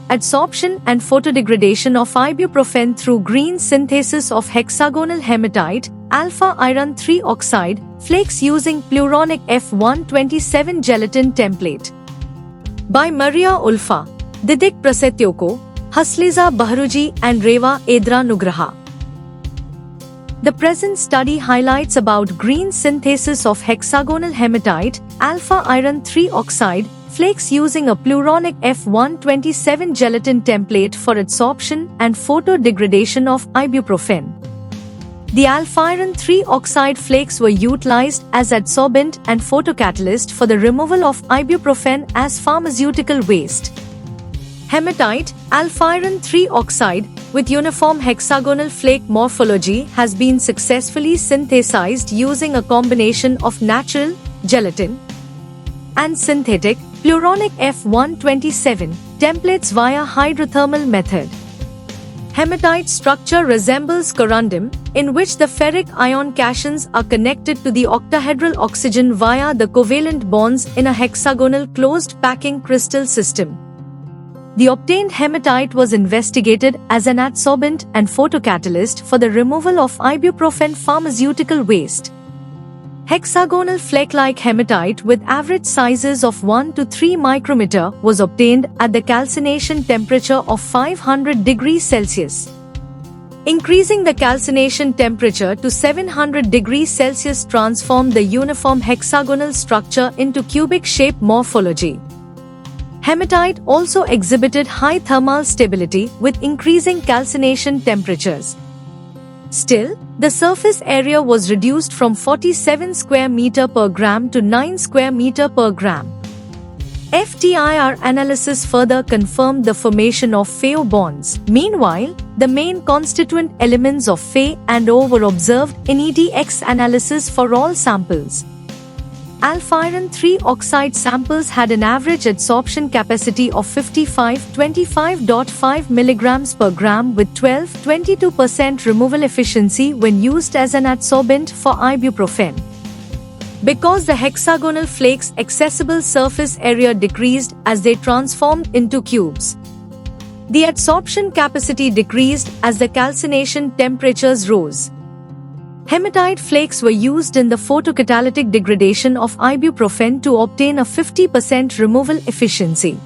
adsorption and photodegradation of ibuprofen through green synthesis of hexagonal hematite, alpha iron 3 oxide, flakes using Pluronic F127 gelatin template. By Maria Ulfa, Didik Prasetyoko, Hasliza Bahruji and Reva Edra Nugraha. The present study highlights about green synthesis of hexagonal hematite, alpha iron 3 oxide, flakes using a Pluronic F127 gelatin template for adsorption and photodegradation of ibuprofen. The alpha iron 3 oxide flakes were utilized as adsorbent and photocatalyst for the removal of ibuprofen as pharmaceutical waste. Hematite, alpha iron 3 oxide, with uniform hexagonal flake morphology has been successfully synthesized using a combination of natural, gelatin, and synthetic, Pluronic F127, templates via hydrothermal method. Hematite structure resembles corundum, in which the ferric ion cations are connected to the octahedral oxygen via the covalent bonds in a hexagonal closed packing crystal system. The obtained hematite was investigated as an adsorbent and photocatalyst for the removal of ibuprofen pharmaceutical waste. Hexagonal flake-like hematite with average sizes of 1 to 3 micrometer was obtained at the calcination temperature of 500 degrees Celsius. Increasing the calcination temperature to 700 degrees Celsius transformed the uniform hexagonal structure into cubic-shaped morphology. Hematite also exhibited high thermal stability with increasing calcination temperatures. Still, the surface area was reduced from 47 square meter per gram to 9 square meter per gram. FTIR analysis further confirmed the formation of FeO bonds. Meanwhile, the main constituent elements of Fe and O were observed in EDX analysis for all samples. Alpha iron 3 oxide samples had an average adsorption capacity of 25-25.5 mg per gram with 12-22% removal efficiency when used as an adsorbent for ibuprofen. Because the hexagonal flakes' accessible surface area decreased as they transformed into cubes, the adsorption capacity decreased as the calcination temperatures rose. Hematite flakes were used in the photocatalytic degradation of ibuprofen to obtain a 50% removal efficiency.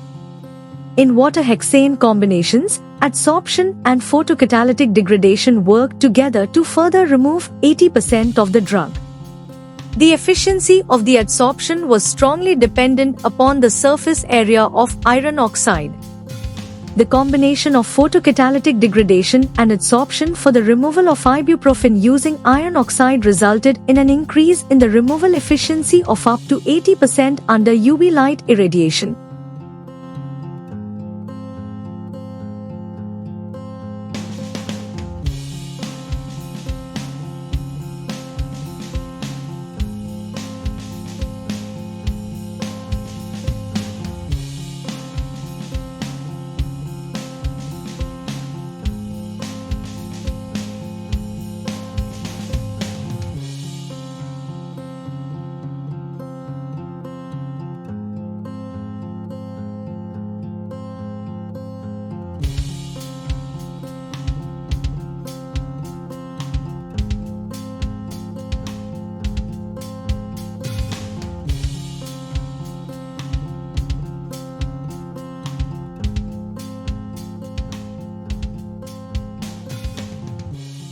In water-hexane combinations, adsorption and photocatalytic degradation work together to further remove 80% of the drug. The efficiency of the adsorption was strongly dependent upon the surface area of iron oxide. The combination of photocatalytic degradation and adsorption for the removal of ibuprofen using iron oxide resulted in an increase in the removal efficiency of up to 80% under UV light irradiation.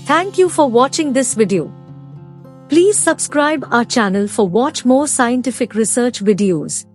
Thank you for watching this video. Please subscribe our channel for watch more scientific research videos.